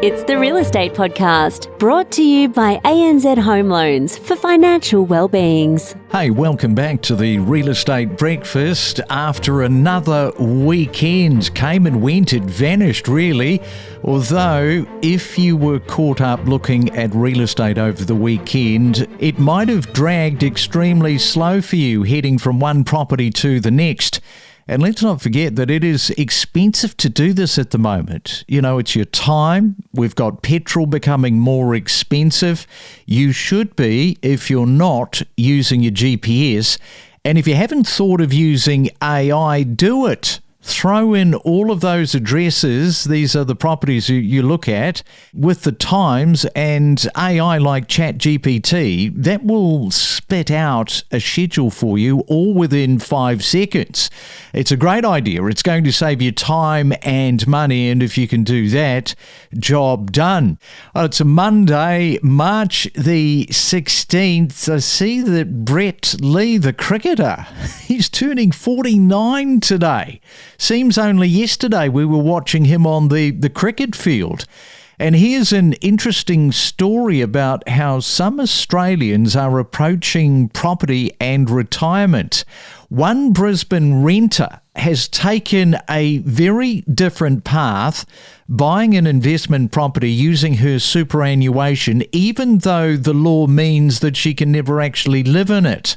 It's the Real Estate Podcast, brought to you by ANZ Home Loans for financial well-beings. Hey, welcome back to the Real Estate Breakfast. After another weekend, came and went, it vanished really. Although, if you were caught up looking at real estate over the weekend, it might have dragged extremely slow for you, heading from one property to the next. And let's not forget that it is expensive to do this at the moment. You know, it's your time. We've got petrol becoming more expensive. You should be, if you're not, using your GPS. And if you haven't thought of using AI, do it. Throw in all of those addresses, these are the properties you look at, with the times, and AI like ChatGPT, that will spit out a schedule for you all within 5 seconds. It's a great idea. It's going to save you time and money, and if you can do that, job done. It's a Monday, March the 16th. I see that Brett Lee, the cricketer, he's turning 49 today. Seems only yesterday we were watching him on the cricket field. And here's an interesting story about how some Australians are approaching property and retirement. One Brisbane renter has taken a very different path, buying an investment property using her superannuation, even though the law means that she can never actually live in it.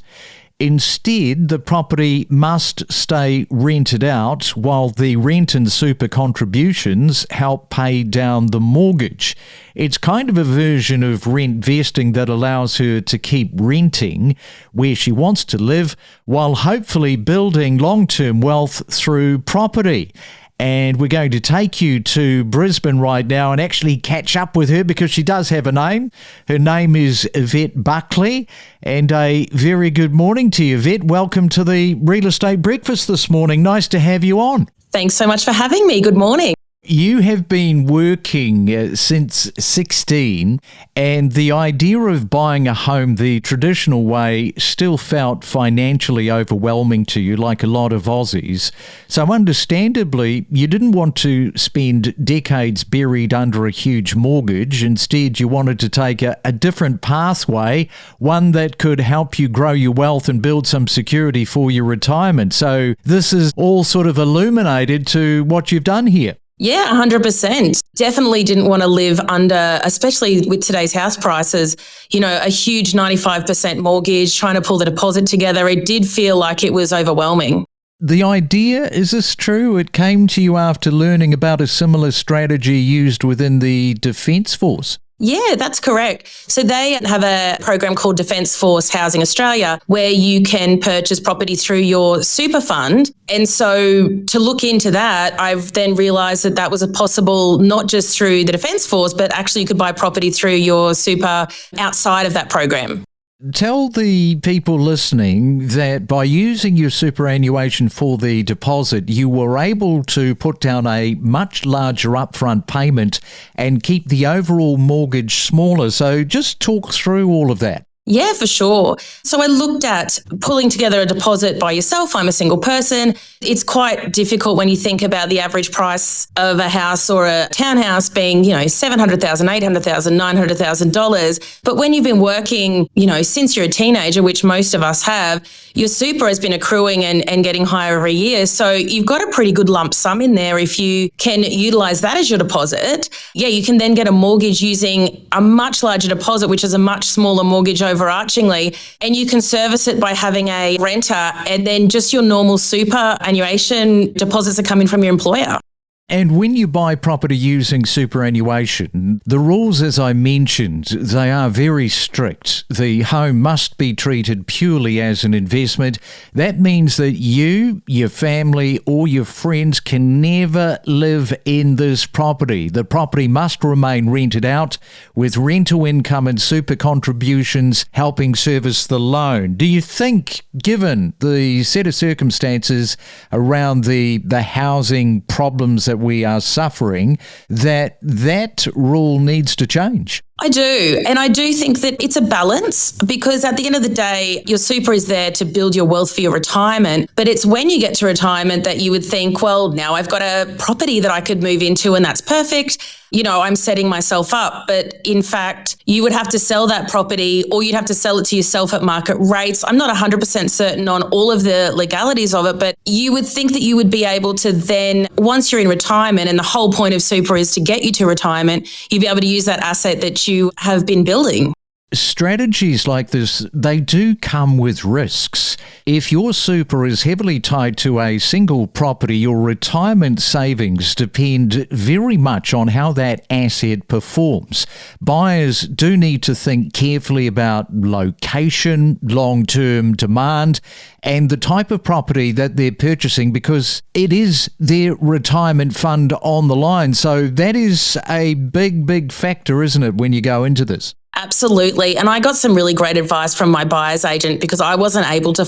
Instead, the property must stay rented out while the rent and super contributions help pay down the mortgage. It's kind of a version of rentvesting that allows her to keep renting where she wants to live while hopefully building long-term wealth through property. And we're going to take you to Brisbane right now and actually catch up with her because she does have a name. Her name is Yvette Buckley. And a very good morning to you, Yvette. Welcome to the Real Estate Breakfast this morning. Nice to have you on. Thanks so much for having me. Good morning. You have been working since 16, and the idea of buying a home the traditional way still felt financially overwhelming to you, like a lot of Aussies. So understandably, you didn't want to spend decades buried under a huge mortgage. Instead, you wanted to take a different pathway, one that could help you grow your wealth and build some security for your retirement. So this is all sort of illuminated to what you've done here. Yeah, 100%. Definitely didn't want to live under, especially with today's house prices, you know, a huge 95% mortgage, trying to pull the deposit together. It did feel like it was overwhelming. The idea, is this true? It came to you after learning about a similar strategy used within the Defence Force. Yeah, that's correct. So they have a program called Defence Force Housing Australia where you can purchase property through your super fund. And so to look into that, I've then realised that that was a possible, not just through the Defence Force, but actually you could buy property through your super outside of that program. Tell the people listening that by using your superannuation for the deposit, you were able to put down a much larger upfront payment and keep the overall mortgage smaller. So just talk through all of that. Yeah, for sure. So I looked at pulling together a deposit by yourself. I'm a single person. It's quite difficult when you think about the average price of a house or a townhouse being, you know, $700,000, $800,000, $900,000. But when you've been working, you know, since you're a teenager, which most of us have, your super has been accruing and getting higher every year. So you've got a pretty good lump sum in there. If you can utilize that as your deposit, yeah, you can then get a mortgage using a much larger deposit, which is a much smaller mortgage overarchingly, and you can service it by having a renter, and then just your normal superannuation deposits are coming from your employer. And when you buy property using superannuation, the rules, as I mentioned, they are very strict. The home must be treated purely as an investment. That means that you, your family, or your friends can never live in this property. The property must remain rented out with rental income and super contributions helping service the loan. Do you think, given the set of circumstances around the housing problems that we are suffering, that rule needs to change? I do. And I do think that it's a balance, because at the end of the day, your super is there to build your wealth for your retirement. But it's when you get to retirement that you would think, well, now I've got a property that I could move into and that's perfect. You know, I'm setting myself up. But in fact, you would have to sell that property, or you'd have to sell it to yourself at market rates. I'm not 100% certain on all of the legalities of it, but you would think that you would be able to then, once you're in retirement, and the whole point of super is to get you to retirement, you'd be able to use that asset that you have been building. Strategies like this, they do come with risks. If your super is heavily tied to a single property, your retirement savings depend very much on how that asset performs. Buyers do need to think carefully about location, long-term demand, and the type of property that they're purchasing, because it is their retirement fund on the line. So that is a big factor, isn't it, when you go into this? Absolutely. And I got some really great advice from my buyer's agent, because I wasn't able to,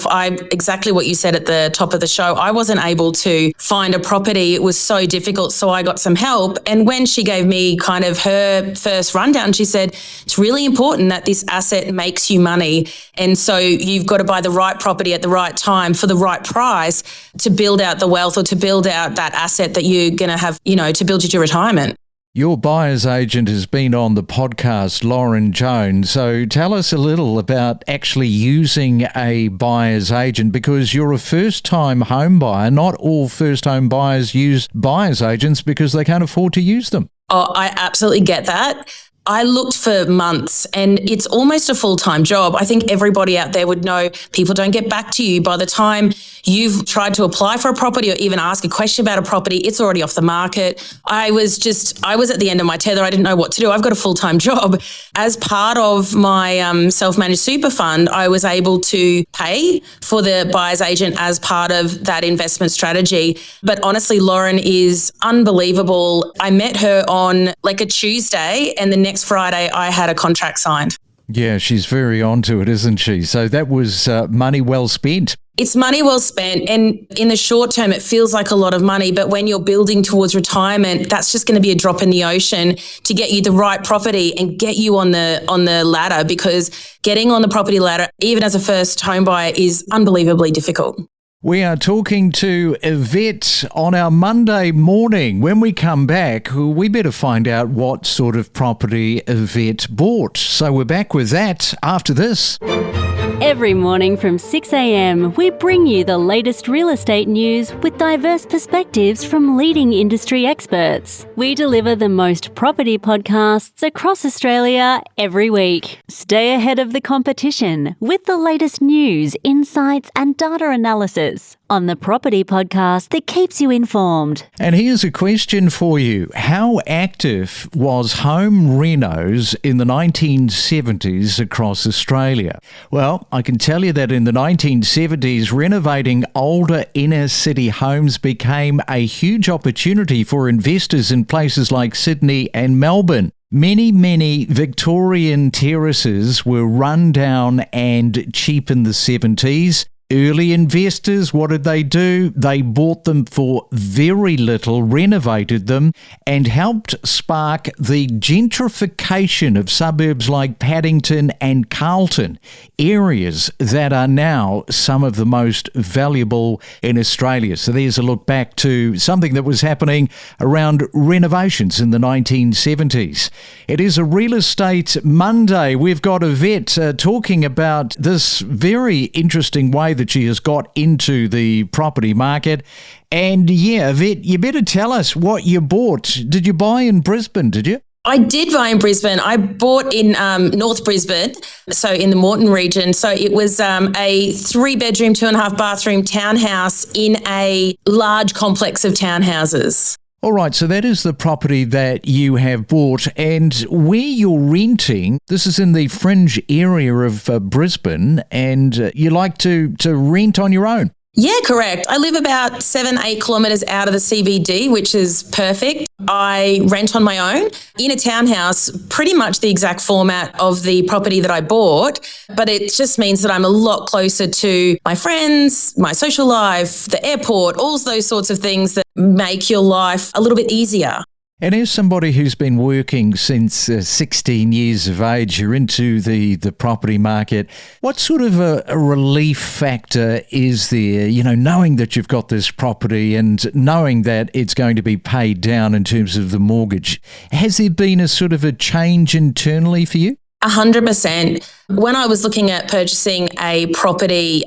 exactly what you said at the top of the show, I wasn't able to find a property. It was so difficult. So I got some help. And when she gave me kind of her first rundown, she said, it's really important that this asset makes you money. And so you've got to buy the right property at the right time for the right price to build out the wealth, or to build out that asset that you're going to have, to build you to retirement. Your buyer's agent has been on the podcast, Lauren Jones. So tell us a little about actually using a buyer's agent, because you're a first-time home buyer. Not all first home buyers use buyer's agents because they can't afford to use them. Oh, I absolutely get that. I looked for months, and it's almost a full-time job. I think everybody out there would know people don't get back to you. By the time you've tried to apply for a property or even ask a question about a property, it's already off the market. I was at the end of my tether. I didn't know what to do. I've got a full-time job. As part of my self-managed super fund, I was able to pay for the buyer's agent as part of that investment strategy. But honestly, Lauren is unbelievable. I met her on like a Tuesday, and the next Friday I had a contract signed. Yeah, she's very onto it, isn't she? So that was money well spent. It's money well spent, and in the short term, it feels like a lot of money. But when you're building towards retirement, that's just going to be a drop in the ocean to get you the right property and get you on the ladder, because getting on the property ladder, even as a first home buyer, is unbelievably difficult. We are talking to Yvette on our Monday morning. When we come back, we better find out what sort of property Yvette bought. So we're back with that after this. Every morning from 6 a.m, we bring you the latest real estate news with diverse perspectives from leading industry experts. We deliver the most property podcasts across Australia every week. Stay ahead of the competition with the latest news, insights and data analysis on the property podcast that keeps you informed. And here's a question for you. How active was home renos in the 1970s across Australia? Well, I can tell you that in the 1970s, renovating older inner city homes became a huge opportunity for investors in places like Sydney and Melbourne. Many Victorian terraces were run down and cheap in the 70s. Early investors, what did they do? They bought them for very little, renovated them, and helped spark the gentrification of suburbs like Paddington and Carlton, areas that are now some of the most valuable in Australia. So there's a look back to something that was happening around renovations in the 1970s. It is a Real Estate Monday. We've got Yvette talking about this very interesting way that she has got into the property market. And yeah, Yvette, you better tell us what you bought. Did you buy in Brisbane, did you? I did buy in Brisbane. I bought in North Brisbane, so in the Moreton region. So it was a 3-bedroom, 2.5-bathroom townhouse in a large complex of townhouses. All right, so that is the property that you have bought, and where you're renting, this is in the fringe area of Brisbane, and you like to rent on your own. Yeah, correct. I live about 7-8 kilometres out of the CBD, which is perfect. I rent on my own in a townhouse, pretty much the exact format of the property that I bought, but it just means that I'm a lot closer to my friends, my social life, the airport, all those sorts of things that make your life a little bit easier. And as somebody who's been working since 16 years of age, you're into the property market, what sort of a relief factor is there, knowing that you've got this property and knowing that it's going to be paid down in terms of the mortgage? Has there been a sort of a change internally for you? 100%. When I was looking at purchasing a property,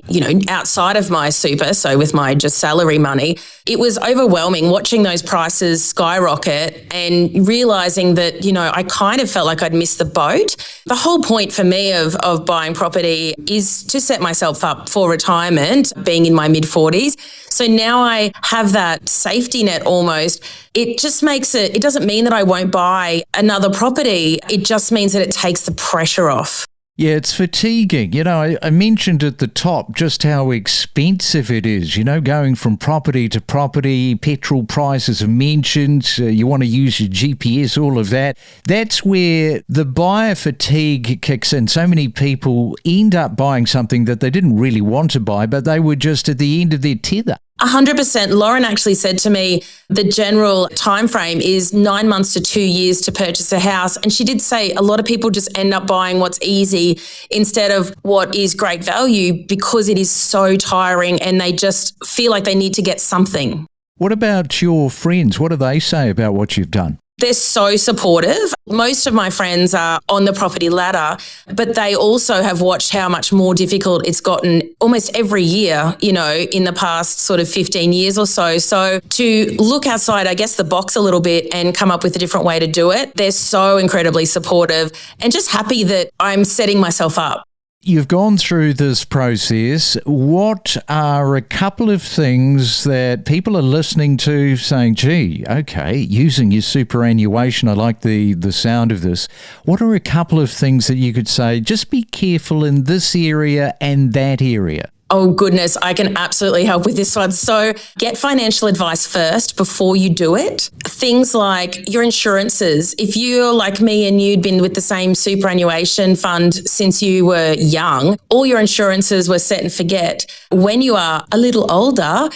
outside of my super, so with my just salary money, it was overwhelming watching those prices skyrocket and realising that, I kind of felt like I'd missed the boat. The whole point for me of buying property is to set myself up for retirement, being in my mid-40s. So now I have that safety net almost. It just makes it doesn't mean that I won't buy another property. It just means that it takes the pressure off. Yeah, it's fatiguing. I mentioned at the top just how expensive it is, going from property to property, petrol prices are mentioned, you want to use your GPS, all of that. That's where the buyer fatigue kicks in. So many people end up buying something that they didn't really want to buy, but they were just at the end of their tether. 100%. Lauren actually said to me the general time frame is 9 months to 2 years to purchase a house. And she did say a lot of people just end up buying what's easy instead of what is great value because it is so tiring and they just feel like they need to get something. What about your friends? What do they say about what you've done? They're so supportive. Most of my friends are on the property ladder, but they also have watched how much more difficult it's gotten almost every year, in the past sort of 15 years or so. So to look outside, I guess, the box a little bit and come up with a different way to do it, they're so incredibly supportive and just happy that I'm setting myself up. You've gone through this process. What are a couple of things that people are listening to saying, gee, okay, using your superannuation, I like the sound of this. What are a couple of things that you could say, just be careful in this area and that area? Oh, goodness, I can absolutely help with this one. So get financial advice first before you do it. Things like your insurances. If you're like me and you'd been with the same superannuation fund since you were young, all your insurances were set and forget. When you are a little older,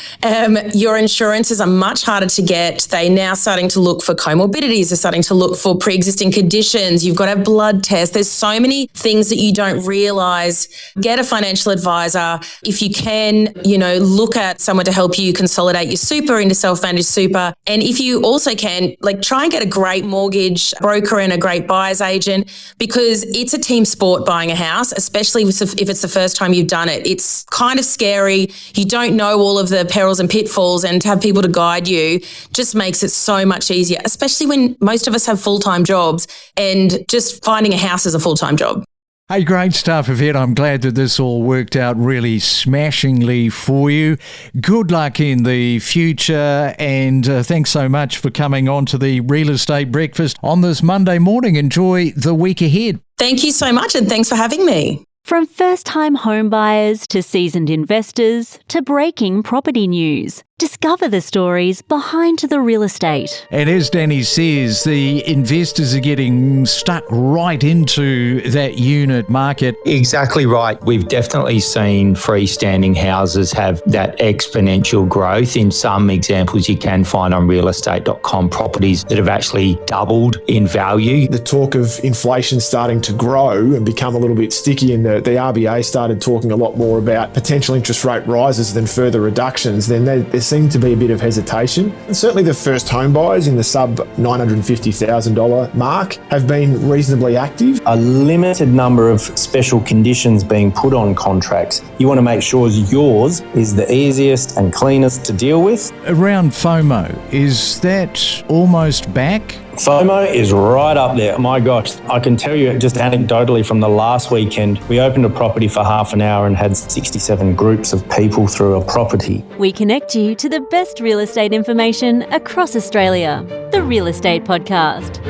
your insurances are much harder to get. They're now starting to look for comorbidities. They're starting to look for pre-existing conditions. You've got to have blood tests. There's so many things that you don't realise. Get a financial advisor. If you can, look at someone to help you consolidate your super into self-managed super. And if you also can, try and get a great mortgage broker and a great buyer's agent because it's a team sport buying a house, especially if it's the first time you've done it. It's kind of scary. You don't know all of the perils and pitfalls, and to have people to guide you just makes it so much easier, especially when most of us have full-time jobs and just finding a house is a full-time job. Hey, great stuff, Yvette. I'm glad that this all worked out really smashingly for you. Good luck in the future, and thanks so much for coming on to the Real Estate Breakfast on this Monday morning. Enjoy the week ahead. Thank you so much, and thanks for having me. From first-time home buyers to seasoned investors to breaking property news, discover the stories behind the real estate. And as Danny says, the investors are getting stuck right into that unit market. Exactly right. We've definitely seen freestanding houses have that exponential growth. In some examples, you can find on realestate.com properties that have actually doubled in value. The talk of inflation starting to grow and become a little bit sticky, and the RBA started talking a lot more about potential interest rate rises than further reductions, then there seemed to be a bit of hesitation. And certainly the first home buyers in the sub $950,000 mark have been reasonably active. A limited number of special conditions being put on contracts. You want to make sure yours is the easiest and cleanest to deal with. Around FOMO, is that almost back? FOMO is right up there. My gosh, I can tell you just anecdotally from the last weekend, we opened a property for half an hour and had 67 groups of people through a property. We connect you to the best real estate information across Australia. The Real Estate Podcast.